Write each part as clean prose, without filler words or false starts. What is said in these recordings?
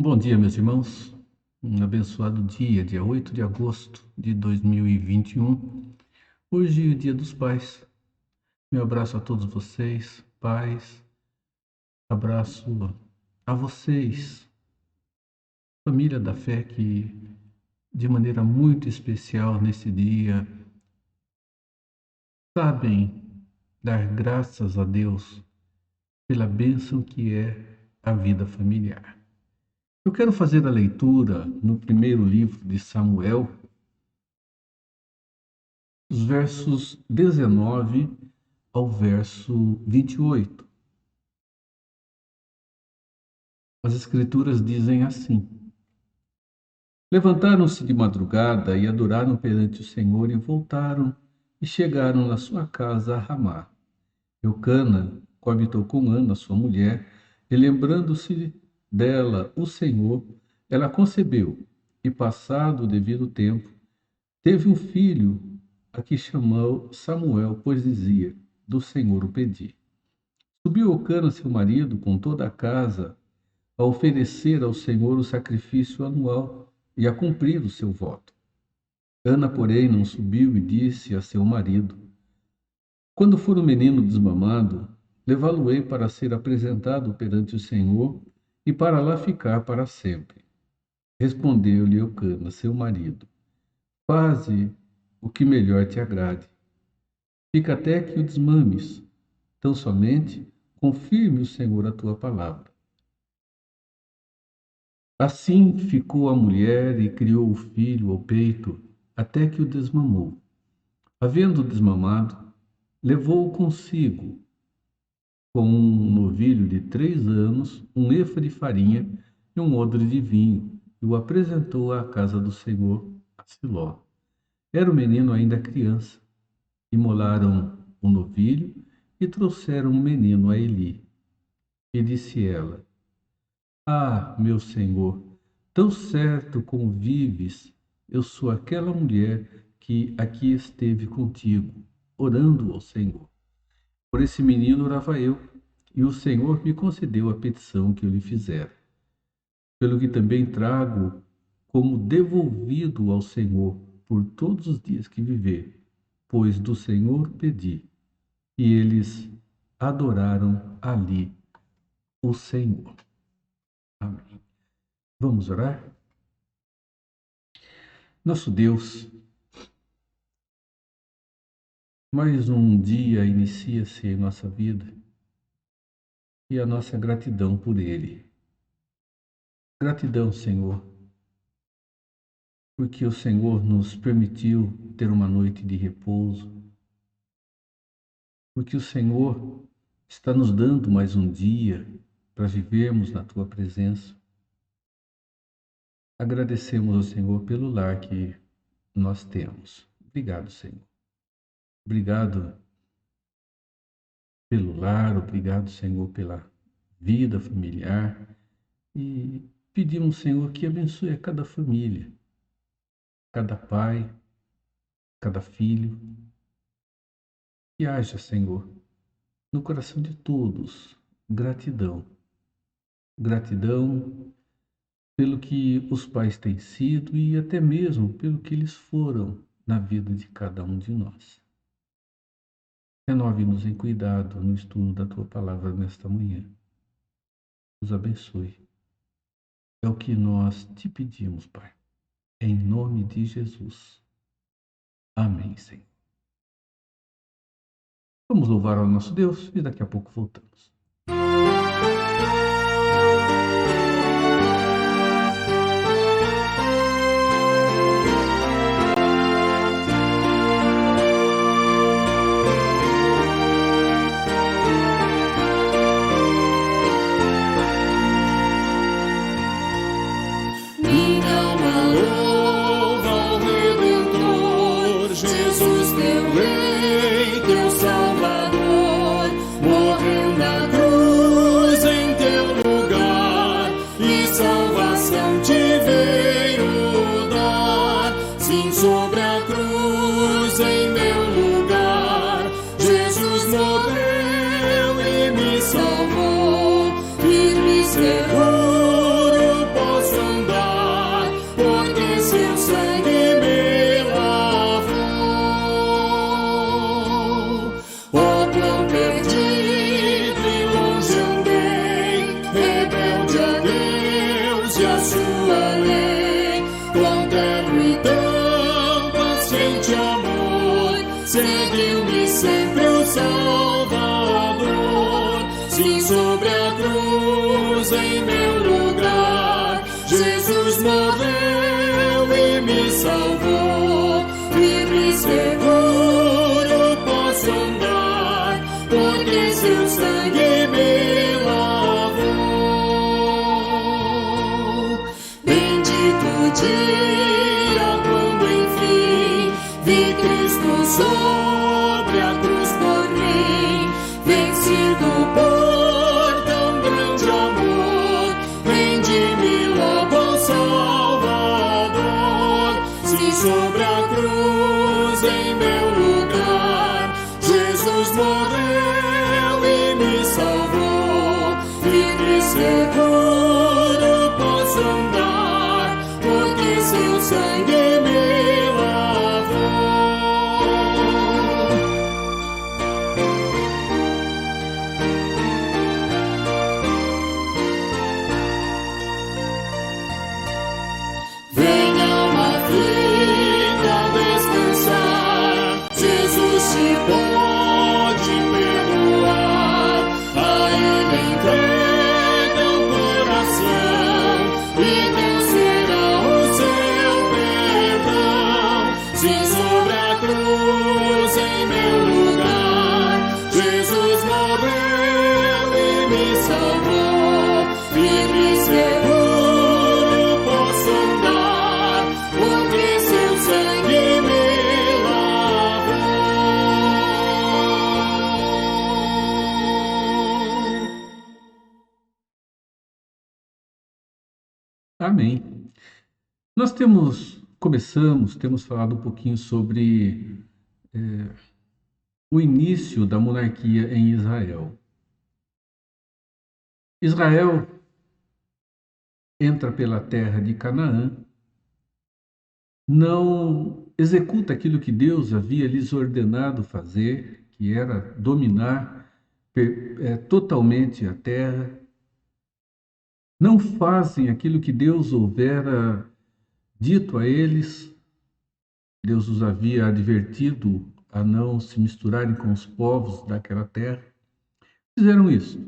Bom dia, meus irmãos. Um abençoado dia 8 de agosto de 2021. Hoje é o Dia dos Pais. Meu abraço a todos vocês, pais. Abraço a vocês, família da fé, que de maneira muito especial nesse dia sabem dar graças a Deus pela bênção que é a vida familiar. Eu quero fazer a leitura no primeiro livro de Samuel, os versos 19 ao verso 28. As Escrituras dizem assim: Levantaram-se de madrugada e adoraram perante o Senhor e voltaram e chegaram na sua casa a Ramá. Eucana coabitou com Ana, sua mulher, e lembrando-se dela o Senhor, ela concebeu e, passado o devido tempo, teve um filho, a que chamou Samuel, pois dizia: Do Senhor o pedi. Subiu Eucana, seu marido, com toda a casa, a oferecer ao Senhor o sacrifício anual e a cumprir o seu voto. Ana, porém, não subiu e disse a seu marido: Quando for o menino desmamado, levá-lo-ei para ser apresentado perante o Senhor e para lá ficar para sempre. Respondeu-lhe Eucana, seu marido: Faze o que melhor te agrade. Fica até que o desmames. Tão somente confirme o Senhor a tua palavra. Assim ficou a mulher e criou o filho ao peito, até que o desmamou. Havendo desmamado, levou-o consigo, com um novilho de 3 anos, um efa de farinha e um odre de vinho, e o apresentou à casa do Senhor, a Siló. Era o menino ainda criança. Imolaram o novilho e trouxeram o menino a Eli. E disse ela: Ah, meu Senhor, tão certo como vives, eu sou aquela mulher que aqui esteve contigo, orando ao Senhor. Por esse menino orava eu, e o Senhor me concedeu a petição que eu lhe fizera. Pelo que também trago como devolvido ao Senhor por todos os dias que viver, pois do Senhor pedi. E eles adoraram ali o Senhor. Amém. Vamos orar? Nosso Deus, mais um dia inicia-se em nossa vida e a nossa gratidão por ele. Gratidão, Senhor, porque o Senhor nos permitiu ter uma noite de repouso, porque o Senhor está nos dando mais um dia para vivermos na tua presença. Agradecemos ao Senhor pelo lar que nós temos. Obrigado, Senhor. Obrigado pelo lar, obrigado, Senhor, pela vida familiar. E pedimos, Senhor, que abençoe a cada família, cada pai, cada filho. Que haja, Senhor, no coração de todos, gratidão. Gratidão pelo que os pais têm sido e até mesmo pelo que eles foram na vida de cada um de nós. Renove-nos em cuidado no estudo da tua palavra nesta manhã. Nos abençoe. É o que nós te pedimos, Pai. Em nome de Jesus. Amém, Senhor. Vamos louvar ao nosso Deus e daqui a pouco voltamos. Jesus, teu Rei, teu Salvador, morreu na cruz. salvou, livre e seguro posso andar, porque seu sangue me lavou. Bendito o dia quando enfim vi Cristo sobre a cruz por mim, vencido por tão grande amor, rendi-me logo ao Salvador. Se sobre a cruz em meu lugar Jesus morreu e me salvou, livre e seguro posso andar, porque seu sangue me lavou. Venha alma aflita descansar, Jesus te pode perdoar. A Ele entrega o coração e Deus será o seu perdão. Se sobre a cruz em meu lugar Jesus morreu e me salvou, livre e seguro posso andar, porque seu sangue me lavou. Amém. Nós temos falado um pouquinho sobre o início da monarquia em Israel. Israel entra pela terra de Canaã, não executa aquilo que Deus havia lhes ordenado fazer, que era dominar totalmente a terra, não fazem aquilo que Deus houvera dito a eles. Deus os havia advertido a não se misturarem com os povos daquela terra. Fizeram isso.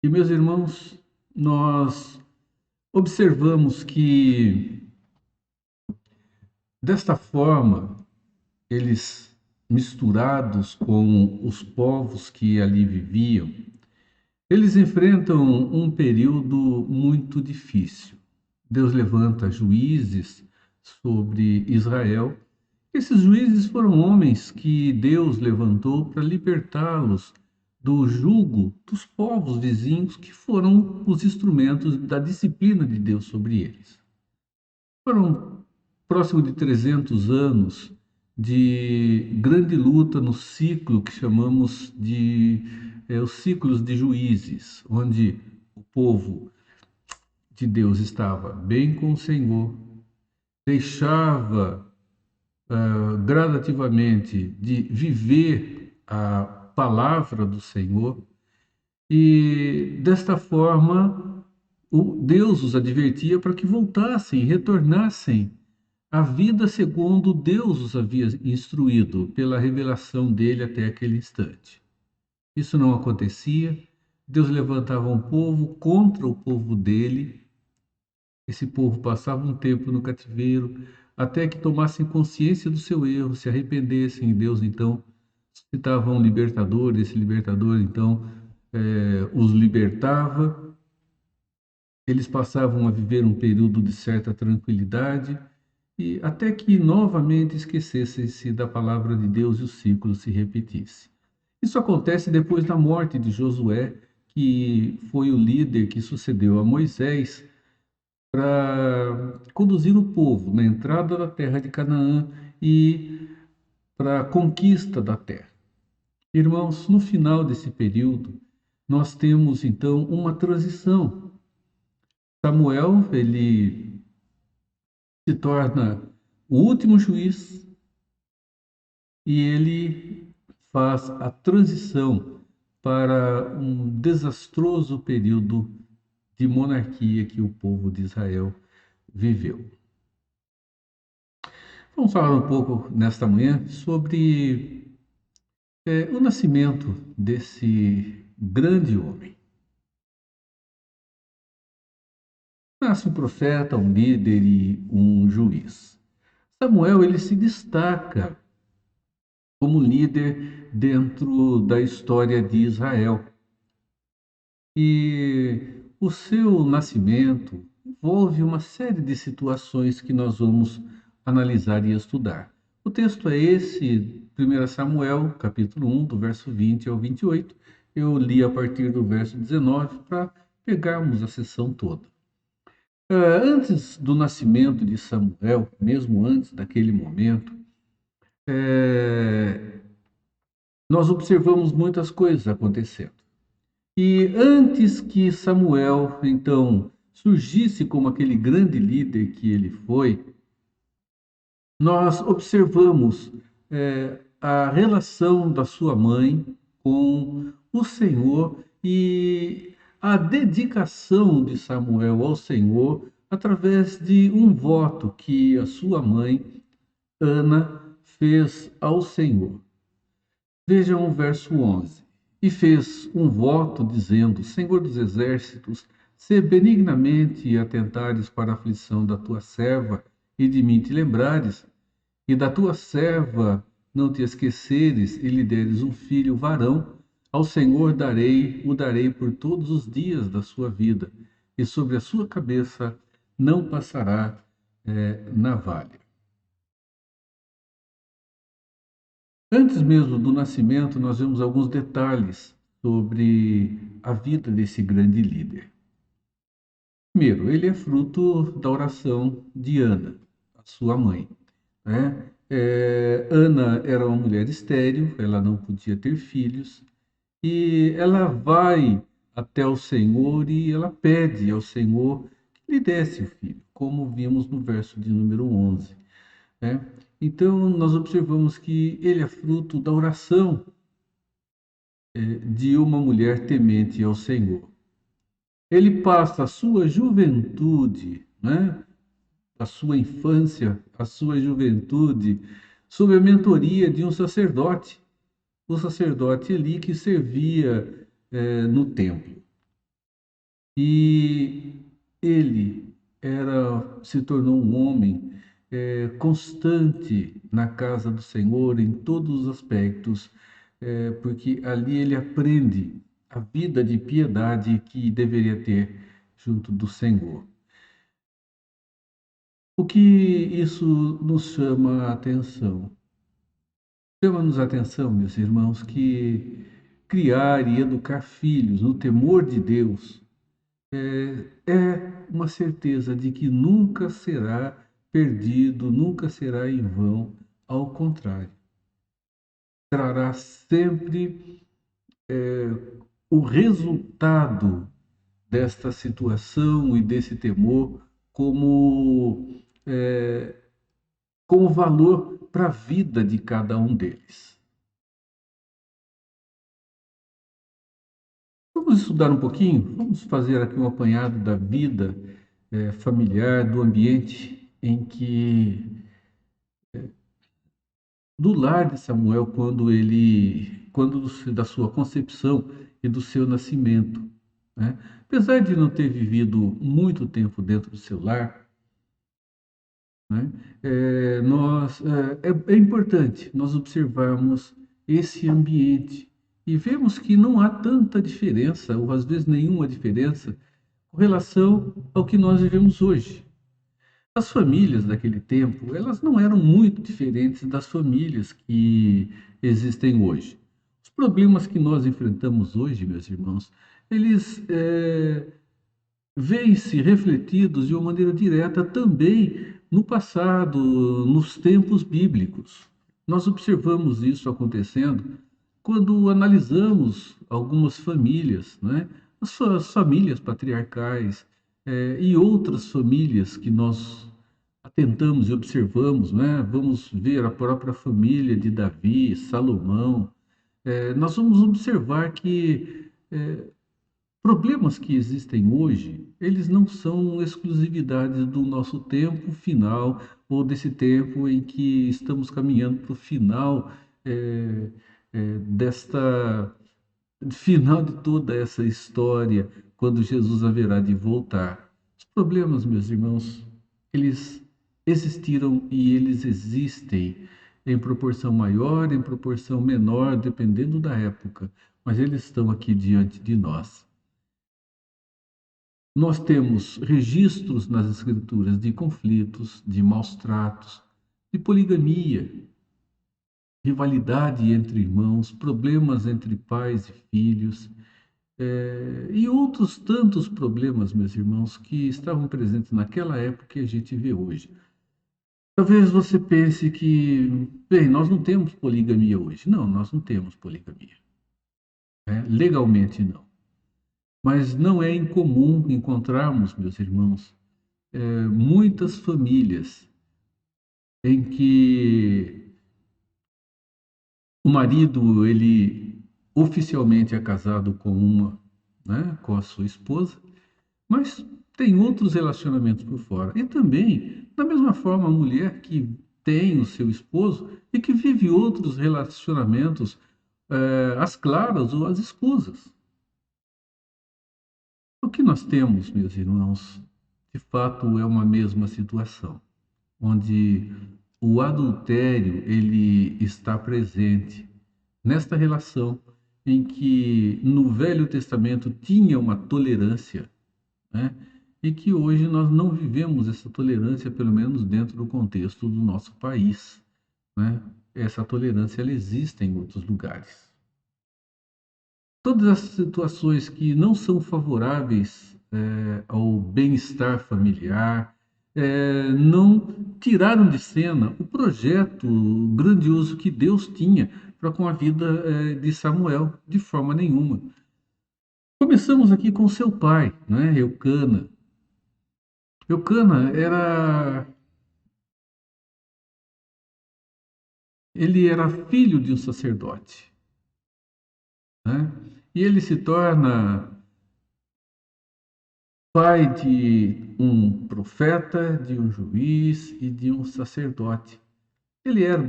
E, meus irmãos, nós observamos que, desta forma, eles, misturados com os povos que ali viviam, eles enfrentam um período muito difícil. Deus levanta juízes sobre Israel. Esses juízes foram homens que Deus levantou para libertá-los do jugo dos povos vizinhos, que foram os instrumentos da disciplina de Deus sobre eles. Foram próximo de 300 anos de grande luta no ciclo que chamamos de os ciclos de juízes, onde o povo de Deus estava bem com o Senhor, deixava gradativamente de viver a palavra do Senhor, e desta forma Deus os advertia para que voltassem, retornassem à vida segundo Deus os havia instruído pela revelação dele até aquele instante. Isso não acontecia. Deus levantava um povo contra o povo dele. Esse povo passava um tempo no cativeiro até que tomassem consciência do seu erro, se arrependessem, e Deus então suscitava um libertador. Esse libertador então os libertava. Eles passavam a viver um período de certa tranquilidade, e até que novamente esquecessem-se da palavra de Deus e o ciclo se repetisse. Isso acontece depois da morte de Josué, que foi o líder que sucedeu a Moisés para conduzir o povo na entrada da terra de Canaã e para a conquista da terra. Irmãos, no final desse período, nós temos então uma transição. Samuel, ele se torna o último juiz e ele faz a transição para um desastroso período de monarquia que o povo de Israel viveu. Vamos falar um pouco nesta manhã sobre o nascimento desse grande homem. Nasce um profeta, um líder e um juiz. Samuel, ele se destaca como líder dentro da história de Israel. E o seu nascimento envolve uma série de situações que nós vamos analisar e estudar. O texto é esse, 1 Samuel, capítulo 1, do verso 20 ao 28. Eu li a partir do verso 19 para pegarmos a sessão toda. Antes do nascimento de Samuel, mesmo antes daquele momento, nós observamos muitas coisas acontecendo. E antes que Samuel, então, surgisse como aquele grande líder que ele foi, nós observamos a relação da sua mãe com o Senhor e a dedicação de Samuel ao Senhor através de um voto que a sua mãe, Ana, fez ao Senhor. Vejam o verso 11. E fez um voto, dizendo: Senhor dos exércitos, se benignamente atentares para a aflição da tua serva e de mim te lembrares, e da tua serva não te esqueceres e lhe deres um filho varão, ao Senhor o darei por todos os dias da sua vida, e sobre a sua cabeça não passará navalha. Antes mesmo do nascimento, nós vemos alguns detalhes sobre a vida desse grande líder. Primeiro, ele é fruto da oração de Ana, a sua mãe, né? Ana era uma mulher estéril, ela não podia ter filhos, e ela vai até o Senhor e ela pede ao Senhor que lhe desse o filho, como vimos no verso de número 11, né? Então, nós observamos que ele é fruto da oração de uma mulher temente ao Senhor. Ele passa a sua juventude, né? A sua infância, a sua juventude, sob a mentoria de um sacerdote, o sacerdote Eli, que servia no templo. E ele se tornou um homem constante na casa do Senhor em todos os aspectos, porque ali ele aprende a vida de piedade que deveria ter junto do Senhor. O que isso nos chama a atenção? Chama-nos a atenção, meus irmãos, que criar e educar filhos no temor de Deus é uma certeza de que nunca será perdido, nunca será em vão. Ao contrário, trará sempre o resultado desta situação e desse temor como valor para a vida de cada um deles. Vamos estudar um pouquinho? Vamos fazer aqui um apanhado da vida familiar, do ambiente em que do lar de Samuel quando da sua concepção e do seu nascimento, né? Apesar de não ter vivido muito tempo dentro do seu lar, né? É importante nós observarmos esse ambiente e vemos que não há tanta diferença, ou às vezes nenhuma diferença, com relação ao que nós vivemos hoje. As famílias daquele tempo, elas não eram muito diferentes das famílias que existem hoje. Os problemas que nós enfrentamos hoje, meus irmãos, eles veem-se refletidos de uma maneira direta também no passado, nos tempos bíblicos. Nós observamos isso acontecendo quando analisamos algumas famílias, né? As famílias patriarcais, e outras famílias que nós atentamos e observamos, né? Vamos ver a própria família de Davi, Salomão. Nós vamos observar que problemas que existem hoje, eles não são exclusividades do nosso tempo final ou desse tempo em que estamos caminhando para o final desta final de toda essa história, quando Jesus haverá de voltar. Os Problemas, meus irmãos, eles existiram e eles existem em proporção maior, em proporção menor, dependendo da época, mas eles estão aqui diante de nós. Nós temos registros nas Escrituras de conflitos, de maus tratos, de poligamia, rivalidade entre irmãos, problemas entre pais e filhos, e outros tantos problemas, meus irmãos, que estavam presentes naquela época e a gente vê hoje. Talvez você pense que, bem, nós não temos poligamia hoje. Não, nós não temos poligamia. Legalmente não. Mas não é incomum encontrarmos, meus irmãos, muitas famílias em que o marido, ele oficialmente é casado com uma, né, com a sua esposa, mas tem outros relacionamentos por fora. E também, da mesma forma, a mulher que tem o seu esposo e que vive outros relacionamentos, às claras ou às escusas. O que nós temos, meus irmãos, de fato é uma mesma situação, onde o adultério ele está presente nesta relação em que no Velho Testamento tinha uma tolerância, né? E que hoje nós não vivemos essa tolerância, pelo menos dentro do contexto do nosso país, né? Essa tolerância ela existe em outros lugares. Todas as situações que não são favoráveis ao bem-estar familiar, não tiraram de cena o projeto grandioso que Deus tinha para com a vida de Samuel, de forma nenhuma. Começamos aqui com seu pai, né, Eucana. Eucana ele era filho de um sacerdote, né? E ele se torna pai de um profeta, de um juiz e de um sacerdote. Ele era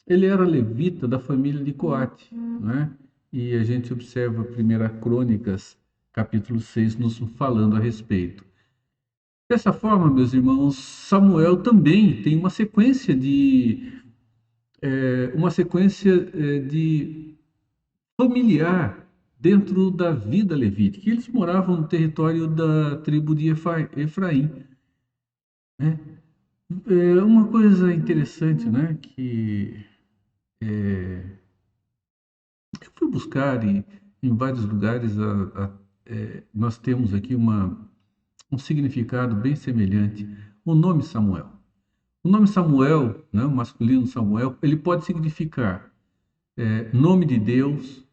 ele era levita da família de Coate, né? E a gente observa a 1 Crônicas, capítulo 6, nos falando a respeito. Dessa forma, meus irmãos, Samuel também tem uma sequência de familiar dentro da vida levítica. Eles moravam no território da tribo de Efraim, né? Uma coisa interessante, né, que eu fui buscar em vários lugares, nós temos aqui um significado bem semelhante. O nome Samuel. O nome Samuel, né, o masculino Samuel, ele pode significar nome de Deus,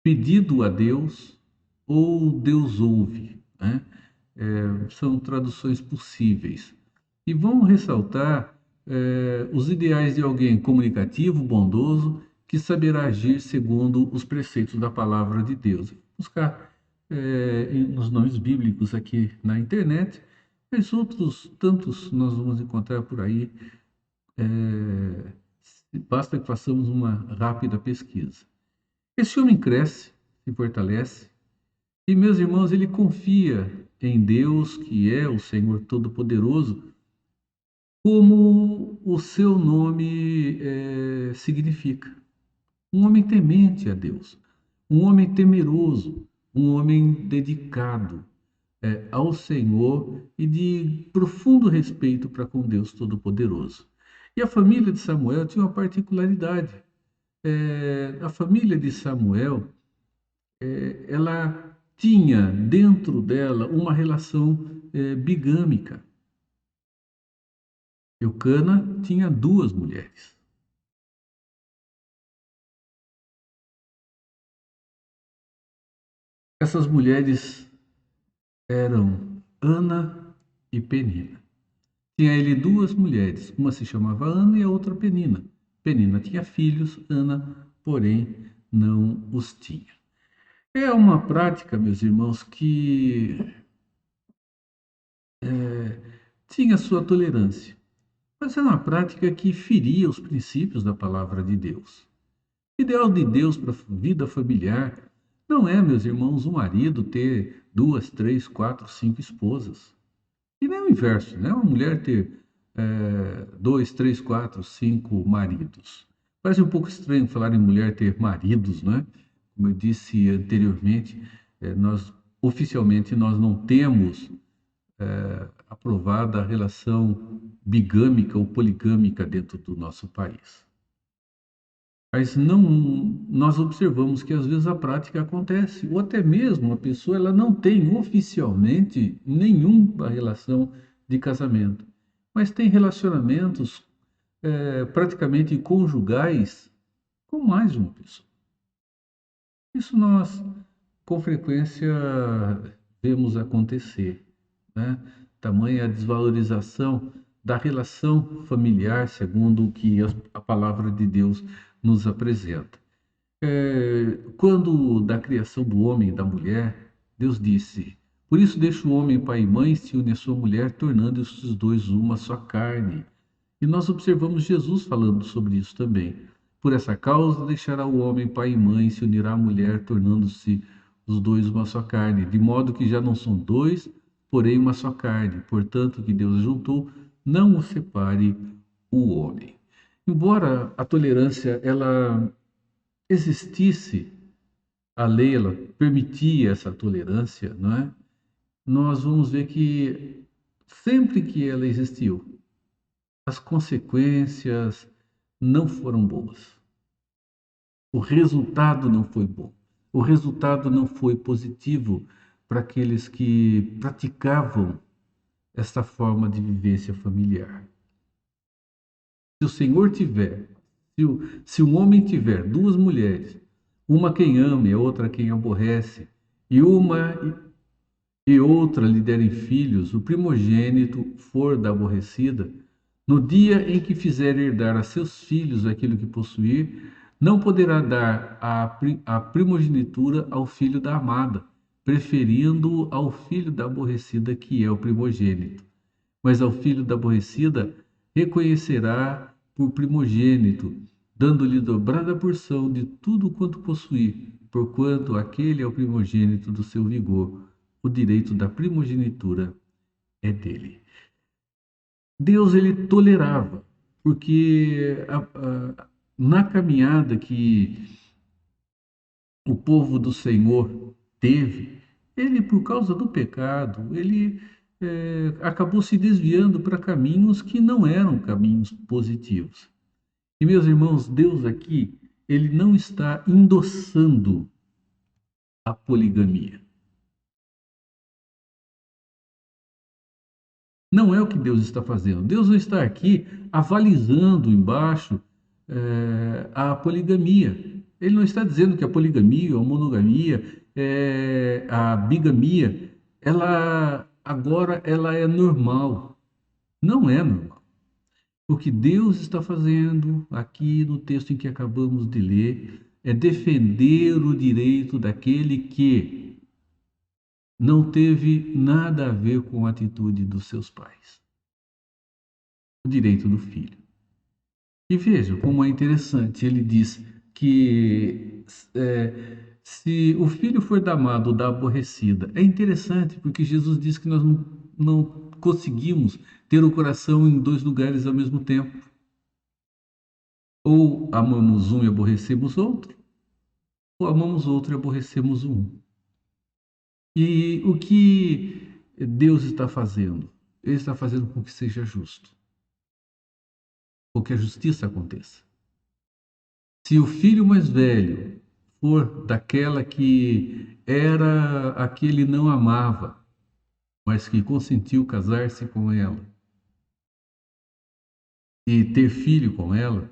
pedido a Deus ou Deus ouve, né? São traduções possíveis. E vamos ressaltar os ideais de alguém comunicativo, bondoso, que saberá agir segundo os preceitos da palavra de Deus. Buscar nos nomes bíblicos aqui na internet, mas outros tantos nós vamos encontrar por aí. Basta que façamos uma rápida pesquisa. Esse homem cresce, se fortalece, e, meus irmãos, ele confia em Deus, que é o Senhor Todo-Poderoso, como o seu nome significa. Um homem temente a Deus, um homem temeroso, um homem dedicado ao Senhor e de profundo respeito para com Deus Todo-Poderoso. E a família de Samuel tinha uma particularidade. A família de Samuel, ela tinha dentro dela uma relação bigâmica. Eucana tinha 2 mulheres. Essas mulheres eram Ana e Penina. Tinha ele 2 mulheres, uma se chamava Ana e a outra Penina. Penina tinha filhos, Ana, porém, não os tinha. É uma prática, meus irmãos, que tinha sua tolerância, mas é uma prática que feria os princípios da palavra de Deus. O ideal de Deus para a vida familiar Não é, meus irmãos, um marido ter 2, 3, 4, 5 esposas. E nem o inverso, né? Uma mulher ter 2, 3, 4, 5 maridos. Parece um pouco estranho falar em mulher ter maridos, né? Como eu disse anteriormente, oficialmente nós não temos aprovada a relação bigâmica ou poligâmica dentro do nosso país. Mas não, nós observamos que às vezes a prática acontece, ou até mesmo a pessoa ela não tem oficialmente nenhuma relação de casamento, mas tem relacionamentos praticamente conjugais com mais de uma pessoa. Isso nós, com frequência, vemos acontecer, né? Tamanha a desvalorização da relação familiar, segundo o que a palavra de Deus nos apresenta. Quando da criação do homem e da mulher, Deus disse: por isso deixa o homem pai e mãe, se une à sua mulher, tornando esses dois uma só carne. E nós observamos Jesus falando sobre isso também. Por essa causa deixará o homem pai e mãe, se unirá à mulher, tornando-se os dois uma só carne, de modo que já não são dois, porém uma só carne. Portanto, o que Deus juntou, não o separe o homem. Embora a tolerância ela existisse, a lei ela permitia essa tolerância, não é? Nós vamos ver que sempre que ela existiu, as consequências não foram boas. O resultado não foi bom. O resultado não foi positivo para aqueles que praticavam esta forma de vivência familiar. Se o Senhor tiver, se um homem tiver duas mulheres, uma quem ama e a outra quem aborrece, e uma e outra lhe derem filhos, o primogênito for da aborrecida, no dia em que fizer herdar a seus filhos aquilo que possuir, não poderá dar a primogenitura ao filho da amada, preferindo-o ao filho da aborrecida, que é o primogênito. Mas ao filho da aborrecida reconhecerá por primogênito, dando-lhe dobrada porção de tudo quanto possuir, porquanto aquele é o primogênito do seu vigor. O direito da primogenitura é dele. Deus ele tolerava, porque na caminhada que o povo do Senhor teve, ele, por causa do pecado, ele acabou se desviando para caminhos que não eram caminhos positivos. E, meus irmãos, Deus aqui, ele não está endossando a poligamia. Não é o que Deus está fazendo. Deus não está aqui avalizando embaixo a poligamia. Ele não está dizendo que a poligamia, a monogamia, a bigamia, agora ela é normal. Não é normal. O que Deus está fazendo aqui no texto em que acabamos de ler é defender o direito daquele que não teve nada a ver com a atitude dos seus pais. O direito do filho. E veja como é interessante, ele diz que se o filho for da amada ou da aborrecida, é interessante porque Jesus diz que nós não conseguimos ter o coração em dois lugares ao mesmo tempo. Ou amamos um e aborrecemos outro, ou amamos outro e aborrecemos um. E o que Deus está fazendo? Ele está fazendo com que seja justo, com que a justiça aconteça. Se o filho mais velho for daquela que era a que ele não amava, mas que consentiu casar-se com ela e ter filho com ela,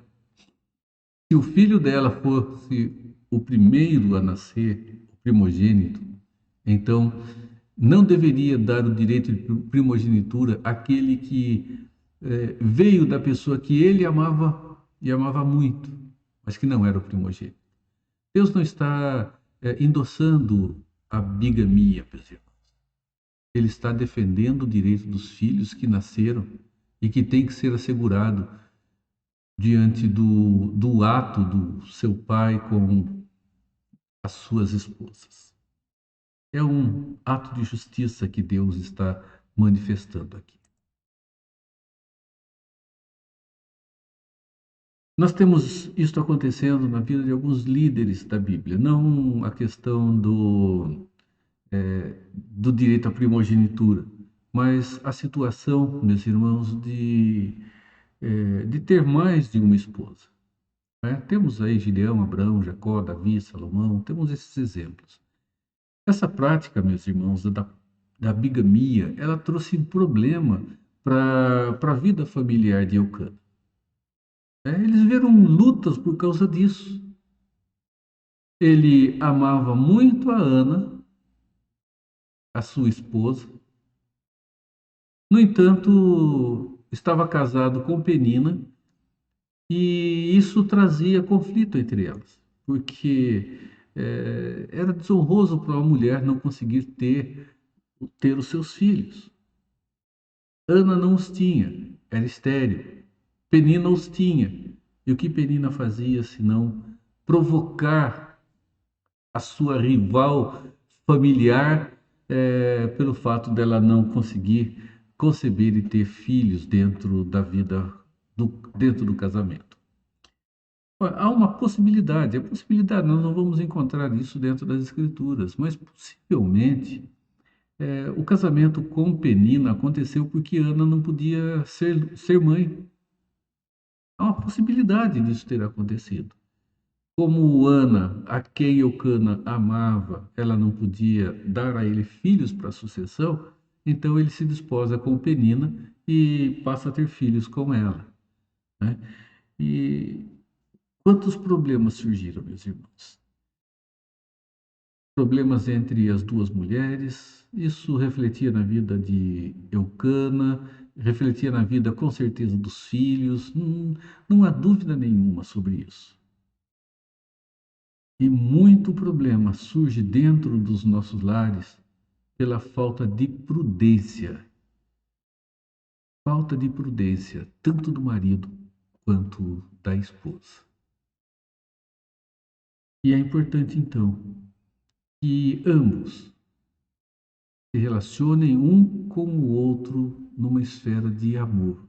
se o filho dela fosse o primeiro a nascer, o primogênito, então não deveria dar o direito de primogenitura àquele que veio da pessoa que ele amava e amava muito, mas que não era o primogênito. Deus não está endossando a bigamia, meus irmãos. Ele está defendendo o direito dos filhos que nasceram e que tem que ser assegurado diante do ato do seu pai com as suas esposas. É um ato de justiça que Deus está manifestando aqui. Nós temos isso acontecendo na vida de alguns líderes da Bíblia, não a questão do direito à primogenitura, mas a situação, meus irmãos, de ter mais de uma esposa. Temos aí Gideão, Abraão, Jacó, Davi, Salomão, temos esses exemplos. Essa prática, meus irmãos, da bigamia, ela trouxe um problema para a vida familiar de Eucana. Eles viram lutas por causa disso. Ele amava muito a Ana, a sua esposa. No entanto, estava casado com Penina e isso trazia conflito entre elas, porque era desonroso para uma mulher não conseguir ter os seus filhos. Ana não os tinha, era estéril. Penina os tinha. E o que Penina fazia senão provocar a sua rival familiar pelo fato dela não conseguir conceber e ter filhos dentro da vida, dentro do casamento. Há uma possibilidade, nós não vamos encontrar isso dentro das Escrituras, mas possivelmente o casamento com Penina aconteceu porque Ana não podia ser mãe. Há uma possibilidade disso ter acontecido. Como Ana, a quem Eucana amava, ela não podia dar a ele filhos para a sucessão, então ele se desposa com Penina e passa a ter filhos com ela. Né? E quantos problemas surgiram, meus irmãos? Problemas entre as duas mulheres, isso refletia na vida de Eucana, refletia na vida, com certeza, dos filhos, não há dúvida nenhuma sobre isso. E muito problema surge dentro dos nossos lares pela falta de prudência. Falta de prudência, tanto do marido quanto da esposa. E é importante, então, que ambos se relacionem um com o outro numa esfera de amor.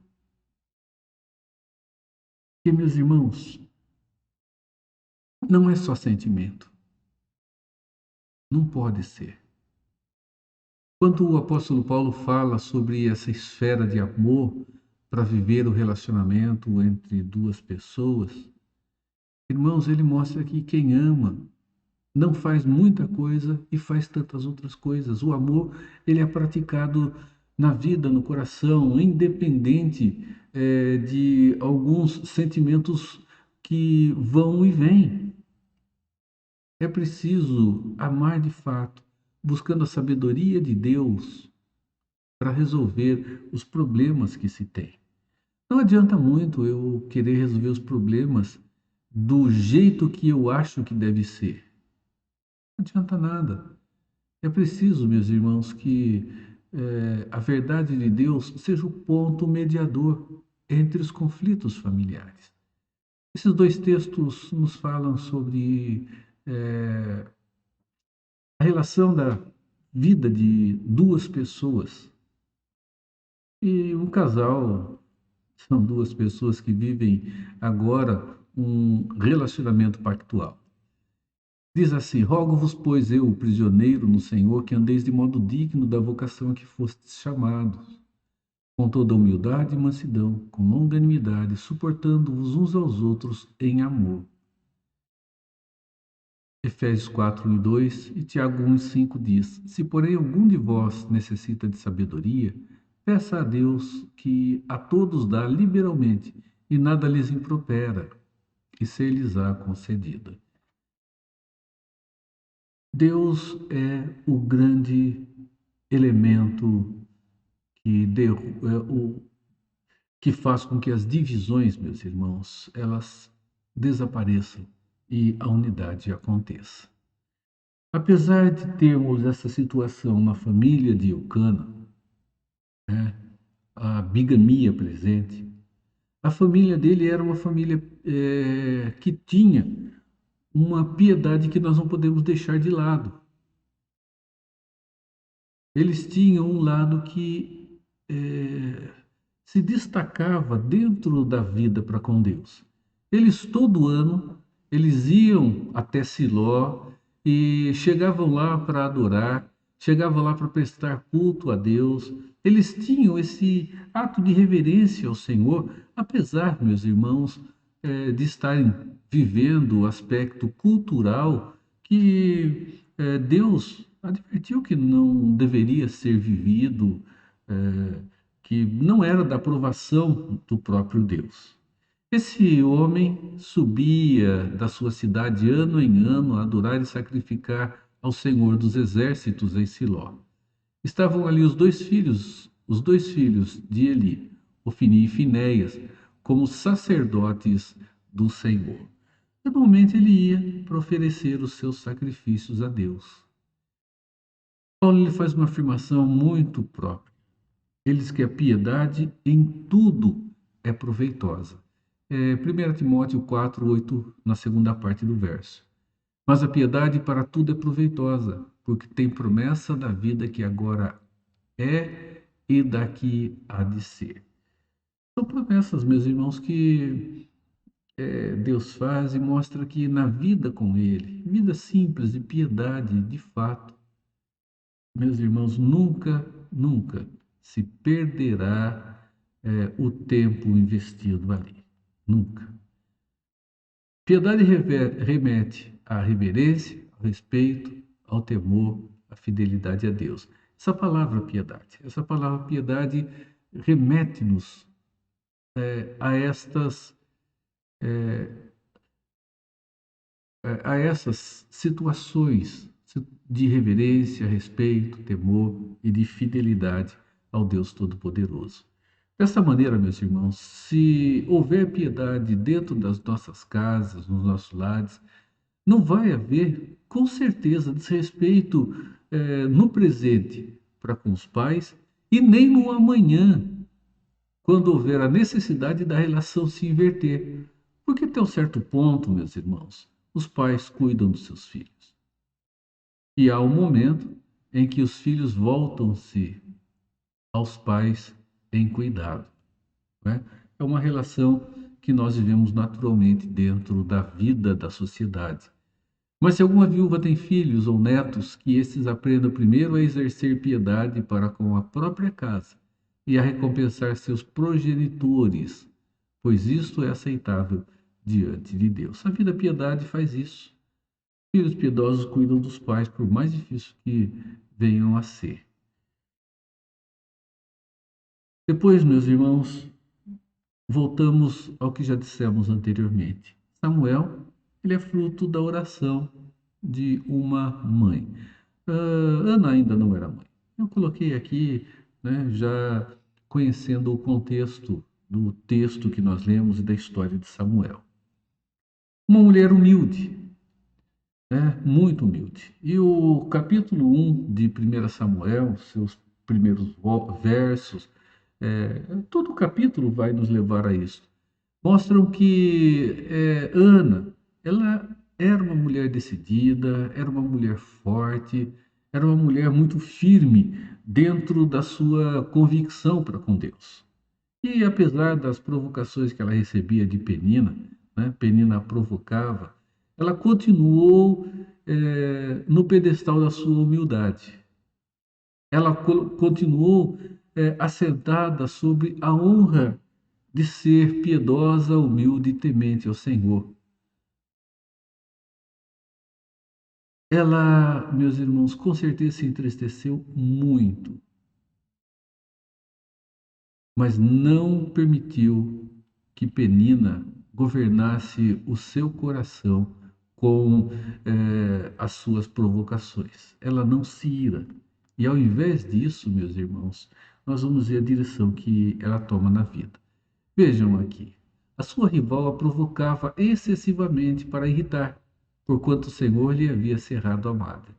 Porque, meus irmãos, não é só sentimento. Não pode ser. Quando o apóstolo Paulo fala sobre essa esfera de amor para viver o relacionamento entre duas pessoas, irmãos, ele mostra que quem ama não faz muita coisa e faz tantas outras coisas. O amor, ele é praticado na vida, no coração, independente de alguns sentimentos que vão e vêm. É preciso amar de fato, buscando a sabedoria de Deus para resolver os problemas que se tem. Não adianta muito eu querer resolver os problemas do jeito que eu acho que deve ser. Não adianta nada. É preciso, meus irmãos, que a verdade de Deus seja o ponto mediador entre os conflitos familiares. Esses dois textos nos falam sobre a relação da vida de duas pessoas. E um casal são duas pessoas que vivem agora um relacionamento pactual. Diz assim: rogo-vos, pois eu, prisioneiro no Senhor, que andeis de modo digno da vocação a que fostes chamados, com toda humildade e mansidão, com longanimidade, suportando-vos uns aos outros em amor. Efésios 4, 1 e 2 e Tiago 1, 5 diz: se porém algum de vós necessita de sabedoria, peça a Deus que a todos dá liberalmente e nada lhes impropera, e ser-lhes-á concedida. Deus é o grande elemento que faz com que as divisões, meus irmãos, elas desapareçam e a unidade aconteça. Apesar de termos essa situação na família de Eucana, a bigamia presente, a família dele era uma família que tinha uma piedade que nós não podemos deixar de lado. Eles tinham um lado que se destacava dentro da vida para com Deus. Eles todo ano, eles iam até Siló e chegavam lá para adorar, chegavam lá para prestar culto a Deus. Eles tinham esse ato de reverência ao Senhor, apesar, meus irmãos, de estarem vivendo o aspecto cultural que Deus advertiu que não deveria ser vivido, que não era da aprovação do próprio Deus. Esse homem subia da sua cidade ano em ano a adorar e sacrificar ao Senhor dos Exércitos em Siló. Estavam ali os dois filhos de Eli, Ofni e Finéias, como sacerdotes do Senhor. Normalmente ele ia para oferecer os seus sacrifícios a Deus. Paulo ele faz uma afirmação muito própria. Ele diz que a piedade em tudo é proveitosa. 1 Timóteo 4:8, na segunda parte do verso. Mas a piedade para tudo é proveitosa, porque tem promessa da vida que agora é e daqui há de ser. São promessas, meus irmãos, que Deus faz e mostra que na vida com Ele, vida simples, de piedade, de fato, meus irmãos, nunca, nunca se perderá o tempo investido ali. Nunca. Piedade remete à reverência, ao respeito, ao temor, à fidelidade a Deus. Essa palavra piedade remete-nos a essas situações de reverência, respeito, temor e de fidelidade ao Deus Todo-Poderoso. Dessa maneira, meus irmãos, se houver piedade dentro das nossas casas, nos nossos lares, não vai haver, com certeza, desrespeito no presente para com os pais e nem no amanhã, quando houver a necessidade da relação se inverter. Porque até um certo ponto, meus irmãos, os pais cuidam dos seus filhos. E há um momento em que os filhos voltam-se aos pais em cuidado. Né? É uma relação que nós vivemos naturalmente dentro da vida da sociedade. Mas se alguma viúva tem filhos ou netos, que estes aprendam primeiro a exercer piedade para com a própria casa e a recompensar seus progenitores, pois isto é aceitável diante de Deus. A vida piedade faz isso. Filhos piedosos cuidam dos pais, por mais difícil que venham a ser. Depois, meus irmãos, voltamos ao que já dissemos anteriormente. Samuel, ele é fruto da oração de uma mãe. Ana ainda não era mãe. Eu coloquei aqui, né, já conhecendo o contexto do texto que nós lemos e da história de Samuel. Uma mulher humilde, muito humilde. E o capítulo 1 de 1 Samuel, seus primeiros versos, todo o capítulo vai nos levar a isso. Mostram que Ana, ela era uma mulher decidida, era uma mulher forte, era uma mulher muito firme dentro da sua convicção para com Deus. E apesar das provocações que ela recebia de Penina, né, Penina a provocava, ela continuou no pedestal da sua humildade. Ela continuou assentada sobre a honra de ser piedosa, humilde e temente ao Senhor. Ela, meus irmãos, com certeza se entristeceu muito, mas não permitiu que Penina governasse o seu coração com as suas provocações. Ela não se ira. E ao invés disso, meus irmãos, nós vamos ver a direção que ela toma na vida. Vejam aqui, a sua rival a provocava excessivamente para irritar, porquanto o Senhor lhe havia cerrado a madre.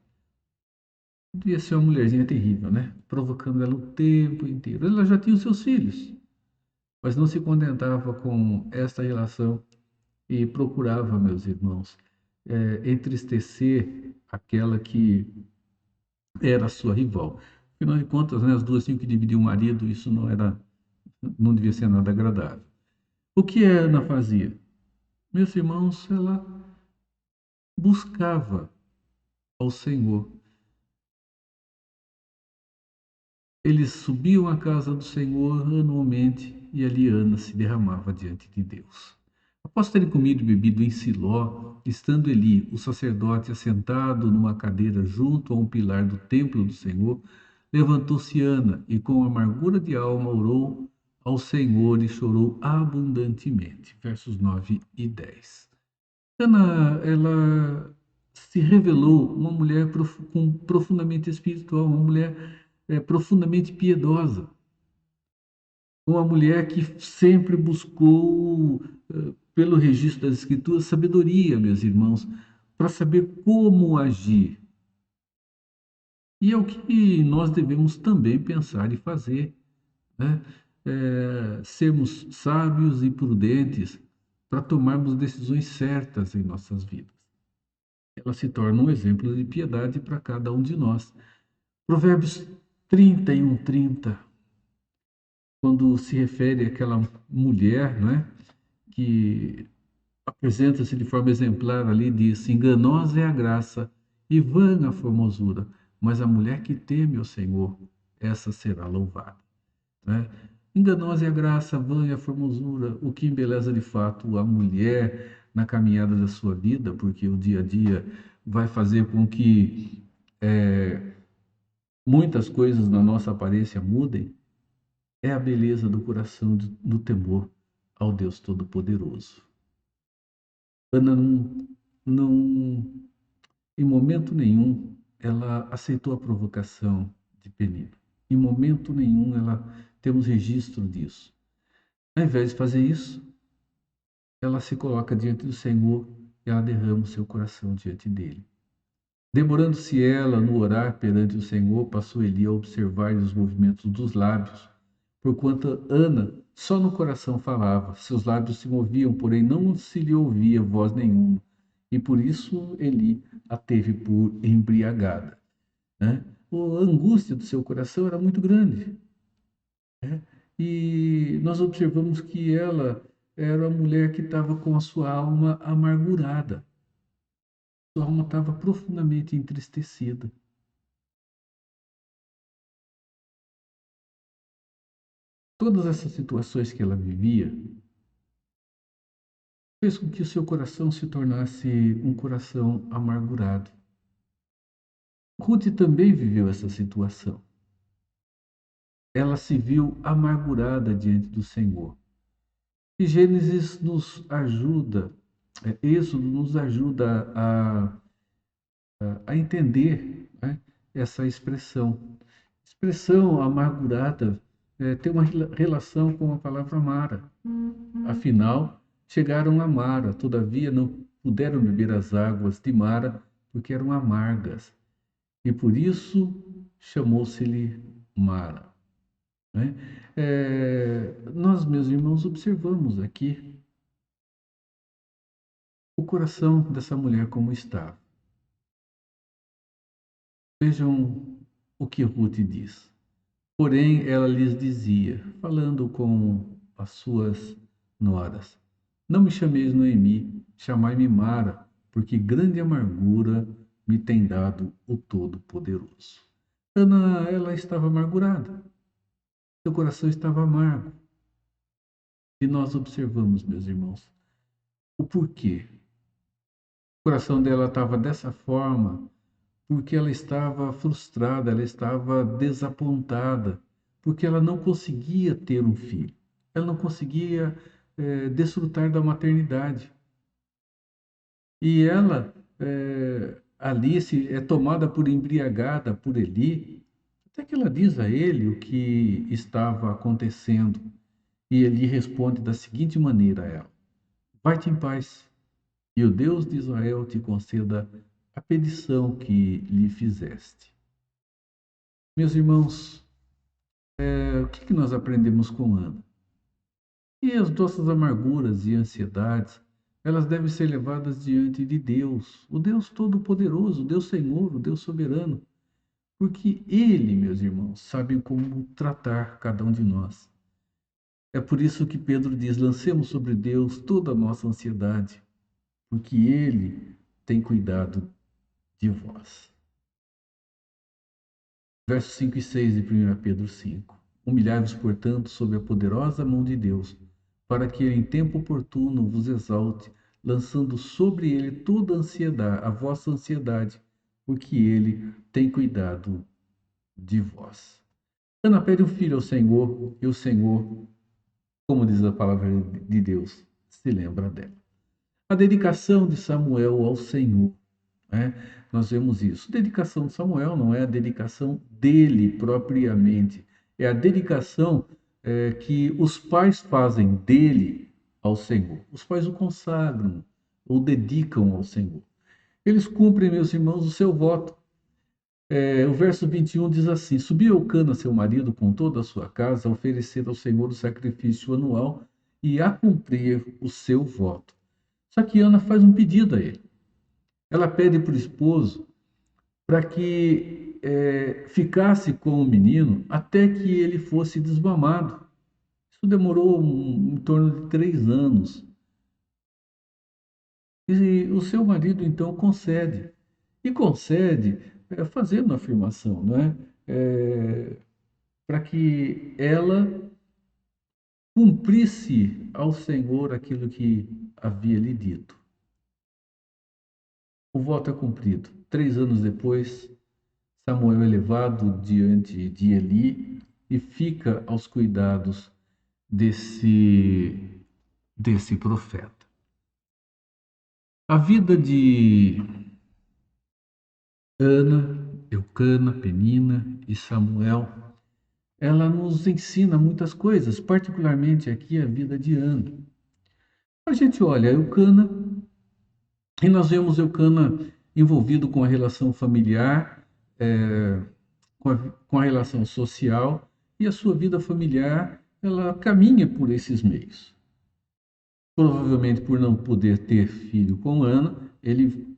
Devia ser uma mulherzinha terrível, né? Provocando ela o tempo inteiro. Ela já tinha os seus filhos, mas não se contentava com esta relação e procurava, meus irmãos, entristecer aquela que era sua rival. Afinal de contas, né, as duas tinham que dividir o marido, isso não devia ser nada agradável. O que a Ana fazia? Meus irmãos, ela buscava ao Senhor. Eles subiam à casa do Senhor anualmente e ali Ana se derramava diante de Deus. Após terem comido e bebido em Siló, estando Eli, o sacerdote, assentado numa cadeira junto a um pilar do templo do Senhor, levantou-se Ana e com amargura de alma orou ao Senhor e chorou abundantemente. Versos 9 e 10. Ana, ela se revelou uma mulher profundamente espiritual, uma mulher profundamente piedosa, uma mulher que sempre buscou, pelo registro das Escrituras, sabedoria, meus irmãos, para saber como agir. E é o que nós devemos também pensar e fazer, né? Sermos sábios e prudentes para tomarmos decisões certas em nossas vidas. Ela se torna um exemplo de piedade para cada um de nós. Provérbios 31:30, quando se refere àquela mulher, né, que apresenta-se de forma exemplar ali, diz: enganosa é a graça e vã a formosura, mas a mulher que teme ao Senhor, essa será louvada. Né? Enganosa é a graça, vã é a formosura, o que embeleza de fato a mulher na caminhada da sua vida, porque o dia a dia vai fazer com que muitas coisas na nossa aparência mudem, é a beleza do coração do temor ao Deus Todo-Poderoso. Ana não, em momento nenhum, ela aceitou a provocação de Penina. Em momento nenhum, temos registro disso. Ao invés de fazer isso, ela se coloca diante do Senhor e ela derrama o seu coração diante dele. Demorando-se ela no orar perante o Senhor, passou Eli a observar os movimentos dos lábios, porquanto Ana só no coração falava, seus lábios se moviam, porém não se lhe ouvia voz nenhuma, e por isso Eli a teve por embriagada. Né? A angústia do seu coração era muito grande. Né? E nós observamos que ela era uma mulher que estava com a sua alma amargurada. Sua alma estava profundamente entristecida. Todas essas situações que ela vivia fez com que o seu coração se tornasse um coração amargurado. Ruth também viveu essa situação. Ela se viu amargurada diante do Senhor. E Gênesis nos ajuda, Êxodo nos ajuda a entender, né, essa expressão. Expressão amargurada tem uma relação com a palavra Mara. Afinal, chegaram a Mara, todavia não puderam beber as águas de Mara, porque eram amargas. E por isso chamou-se-lhe Mara. Né? Nós, meus irmãos, observamos aqui o coração dessa mulher como está. Vejam o que Ruth diz. Porém, ela lhes dizia, falando com as suas noras: não me chameis Noemi, chamai-me Mara, porque grande amargura me tem dado o Todo-Poderoso. Ana, ela estava amargurada. Seu coração estava amargo. E nós observamos, meus irmãos, o porquê. O coração dela estava dessa forma porque ela estava frustrada, ela estava desapontada, porque ela não conseguia ter um filho. Ela não conseguia desfrutar da maternidade. E ela, Alice, é tomada por embriagada por Eli, até que ela diz a ele o que estava acontecendo. E Eli responde da seguinte maneira a ela: vai-te em paz, e o Deus de Israel te conceda a petição que lhe fizeste. Meus irmãos, o que nós aprendemos com Ana? E as nossas amarguras e ansiedades elas devem ser levadas diante de Deus, o Deus Todo-Poderoso, o Deus Senhor, o Deus Soberano, porque Ele, meus irmãos, sabe como tratar cada um de nós. É por isso que Pedro diz: lancemos sobre Deus toda a nossa ansiedade, porque Ele tem cuidado de vós. Versos 5 e 6 de 1 Pedro 5. Humilhai-vos, portanto, sob a poderosa mão de Deus, para que em tempo oportuno vos exalte, lançando sobre ele toda a ansiedade, a vossa ansiedade, porque ele tem cuidado de vós. Ana pede um filho ao Senhor, e o Senhor, como diz a palavra de Deus, se lembra dela. A dedicação de Samuel ao Senhor, né? Nós vemos isso. A dedicação de Samuel não é a dedicação dele propriamente, é a dedicação que os pais fazem dele ao Senhor. Os pais o consagram, o dedicam ao Senhor. Eles cumprem, meus irmãos, o seu voto. O verso 21 diz assim: subiu Eucana, seu marido, com toda a sua casa, a oferecer ao Senhor o sacrifício anual e a cumprir o seu voto. Só que Ana faz um pedido a ele. Ela pede para o esposo para que ficasse com o menino até que ele fosse desmamado. Isso demorou em torno de 3 anos. E o seu marido, então, concede. E concede fazendo uma afirmação, não é? Para que ela cumprisse ao Senhor aquilo que havia lhe dito. O voto é cumprido. 3 anos depois, Samuel é levado diante de Eli e fica aos cuidados desse profeta. A vida de Ana, Eucana, Penina e Samuel, ela nos ensina muitas coisas, particularmente aqui a vida de Ana. A gente olha Eucana e nós vemos Eucana envolvido com a relação familiar, com a relação social, e a sua vida familiar, ela caminha por esses meios. Provavelmente por não poder ter filho com Ana, ele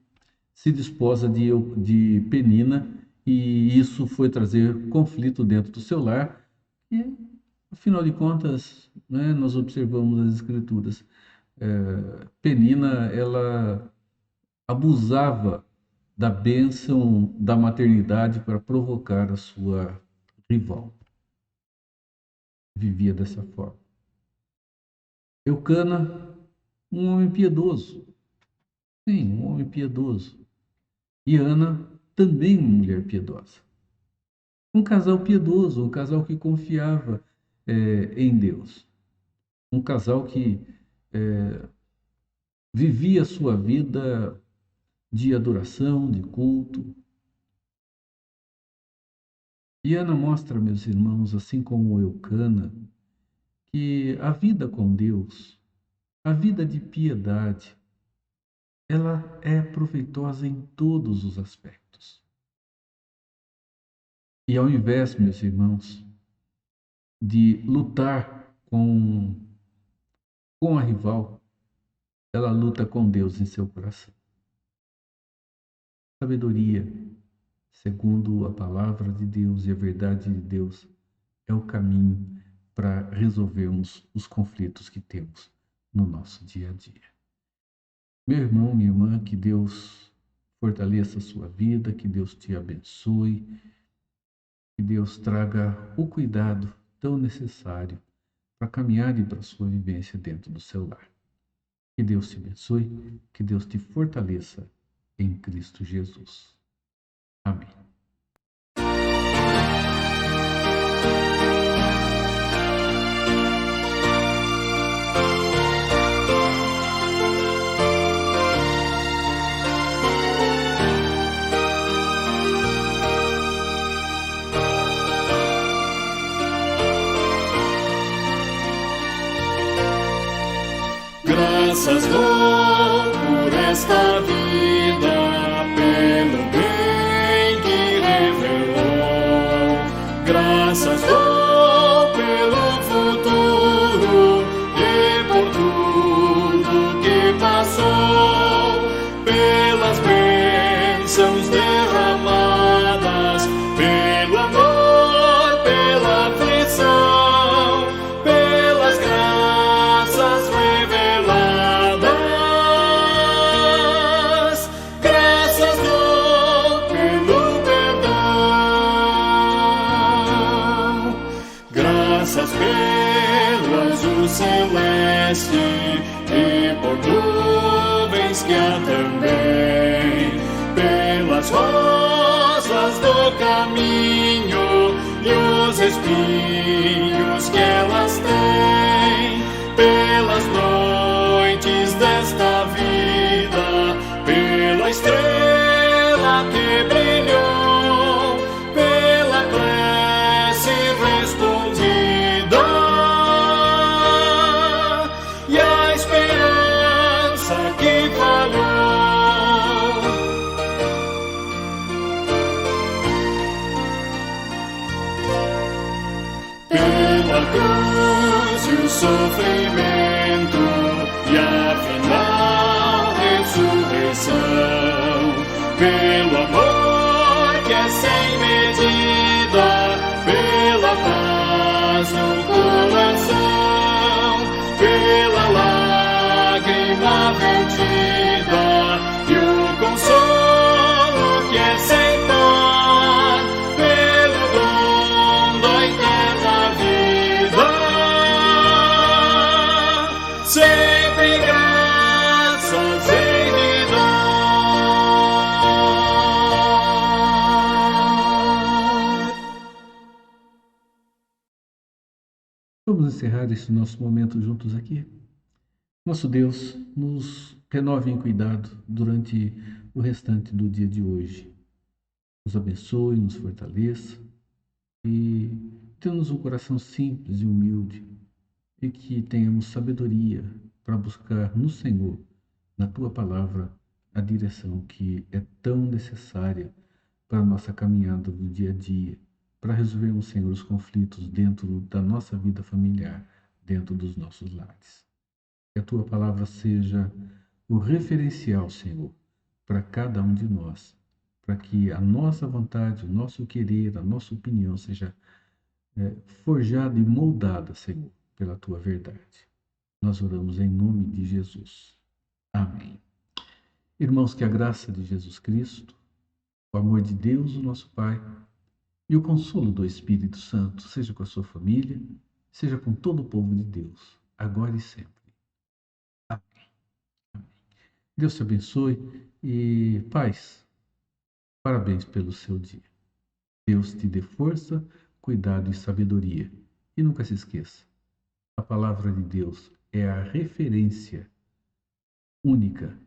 se desposa de Penina, e isso foi trazer conflito dentro do seu lar. E, afinal de contas, né, nós observamos as Escrituras. Penina, ela abusava da bênção da maternidade para provocar a sua rival. Vivia dessa forma. Eucana, um homem piedoso. Sim, um homem piedoso. E Ana, também uma mulher piedosa. Um casal piedoso, um casal que confiava em Deus. Um casal que vivia a sua vida de adoração, de culto. E Ana mostra, meus irmãos, assim como Eucana, que a vida com Deus, a vida de piedade, ela é proveitosa em todos os aspectos. E ao invés, meus irmãos, de lutar com a rival, ela luta com Deus em seu coração. Sabedoria, segundo a palavra de Deus e a verdade de Deus, é o caminho para resolvermos os conflitos que temos no nosso dia a dia. Meu irmão, minha irmã, que Deus fortaleça a sua vida, que Deus te abençoe, que Deus traga o cuidado tão necessário para caminhar e para a sua vivência dentro do seu lar. Que Deus te abençoe, que Deus te fortaleça em Cristo Jesus. Amém. Graças dou por esta vida, pelo bem que revelou. Graças dou pelo futuro e por tudo que passou. celeste e por nuvens que há também, pelas rosas do caminho e os espinhos que elas têm, pelas noites desta vida, pela estrela que brilhou, pela prece respondida e a esperança que falhou. Pela cruz e o sofrimento e a final ressurreição, pelo amor que é sem medida, pela paz no coração, pela lágrima vertida e o consolo que é sem par, pelo dom da eterna vida, sempre graças em dar. Vamos encerrar esse nosso momento juntos aqui. Nosso Deus, nos renove em cuidado durante o restante do dia de hoje. Nos abençoe, nos fortaleça e dê-nos um coração simples e humilde e que tenhamos sabedoria para buscar no Senhor, na Tua Palavra, a direção que é tão necessária para a nossa caminhada do dia a dia, para resolvermos, Senhor, os conflitos dentro da nossa vida familiar, dentro dos nossos lares. Que a Tua Palavra seja o referencial, Senhor, para cada um de nós, para que a nossa vontade, o nosso querer, a nossa opinião seja forjada e moldada, Senhor, pela Tua verdade. Nós oramos em nome de Jesus. Amém. Irmãos, que a graça de Jesus Cristo, o amor de Deus, o nosso Pai, e o consolo do Espírito Santo seja com a sua família, seja com todo o povo de Deus, agora e sempre. Amém. Amém. Deus te abençoe e paz. Parabéns pelo seu dia. Deus te dê força, cuidado e sabedoria. E nunca se esqueça, a palavra de Deus é a referência única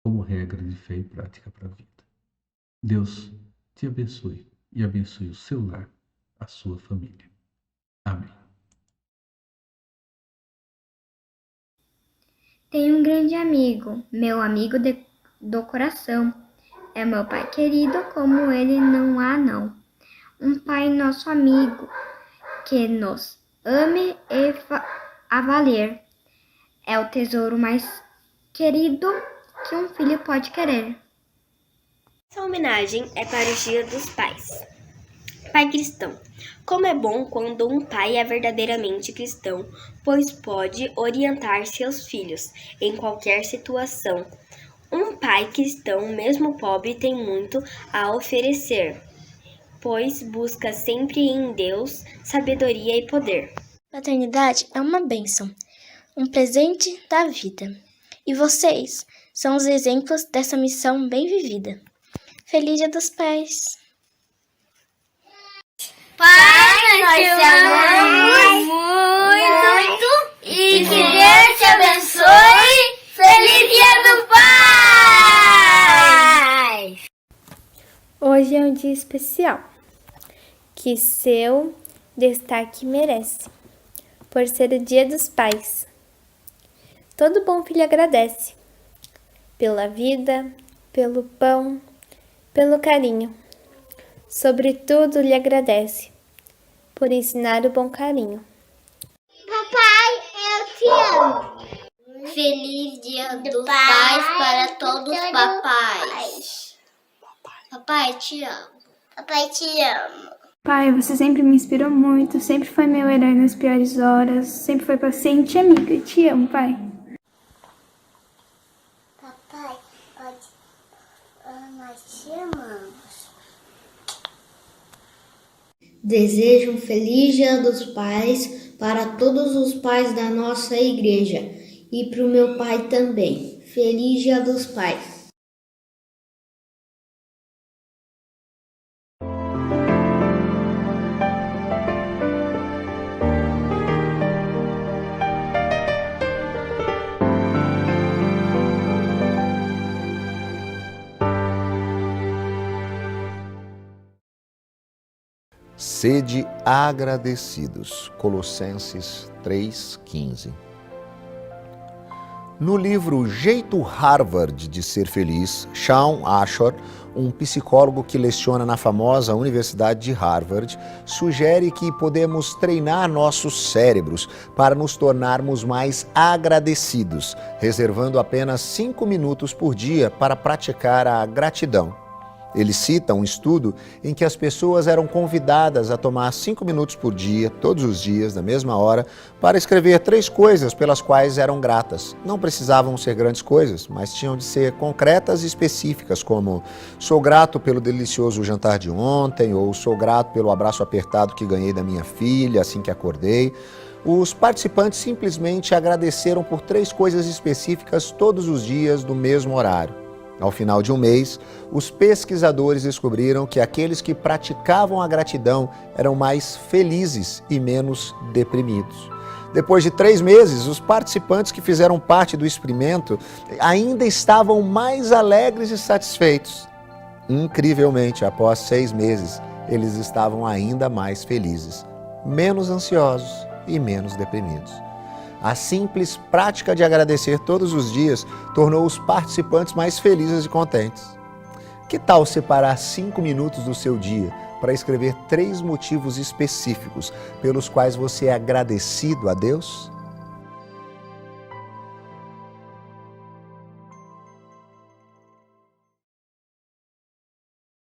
como regra de fé e prática para a vida. Deus te abençoe e abençoe o seu lar, a sua família. Amém. Tenho um grande amigo, meu amigo do coração. É meu pai querido, como ele não há não. Um pai nosso amigo, que nos ame e a valer. É o tesouro mais querido que um filho pode querer. Essa homenagem é para o Dia dos Pais. Pai cristão. Como é bom quando um pai é verdadeiramente cristão, pois pode orientar seus filhos em qualquer situação. Um pai cristão, mesmo pobre, tem muito a oferecer, pois busca sempre em Deus sabedoria e poder. Paternidade é uma bênção, um presente da vida. E vocês são os exemplos dessa missão bem vivida. Feliz Dia dos Pais! Pai, nós te amamos muito e que Deus te abençoe. Feliz Dia do Pai! Hoje é um dia especial, que seu destaque merece, por ser o Dia dos Pais. Todo bom filho agradece, pela vida, pelo pão, pelo carinho. Sobretudo lhe agradece, por ensinar o bom carinho. Papai, eu te amo. Feliz Dia dos Pais para todos os papais. Papai, te amo. Papai, te amo. Pai, você sempre me inspirou muito, sempre foi meu herói nas piores horas, sempre foi paciente e amiga. Te amo, pai. Papai, nós te amamos. Desejo um feliz Dia dos Pais para todos os pais da nossa igreja e para o meu pai também. Feliz Dia dos Pais! Sede agradecidos. Colossenses 3,15. No livro Jeito Harvard de Ser Feliz, Shawn Ashore, um psicólogo que leciona na famosa Universidade de Harvard, sugere que podemos treinar nossos cérebros para nos tornarmos mais agradecidos, reservando apenas 5 minutos por dia para praticar a gratidão. Ele cita um estudo em que as pessoas eram convidadas a tomar 5 minutos por dia, todos os dias, na mesma hora, para escrever 3 coisas pelas quais eram gratas. Não precisavam ser grandes coisas, mas tinham de ser concretas e específicas, como sou grato pelo delicioso jantar de ontem, ou sou grato pelo abraço apertado que ganhei da minha filha assim que acordei. Os participantes simplesmente agradeceram por 3 coisas específicas todos os dias, no mesmo horário. Ao final de um mês, os pesquisadores descobriram que aqueles que praticavam a gratidão eram mais felizes e menos deprimidos. Depois de 3 meses, os participantes que fizeram parte do experimento ainda estavam mais alegres e satisfeitos. Incrivelmente, após 6 meses, eles estavam ainda mais felizes, menos ansiosos e menos deprimidos. A simples prática de agradecer todos os dias tornou os participantes mais felizes e contentes. Que tal separar 5 minutos do seu dia para escrever 3 motivos específicos pelos quais você é agradecido a Deus?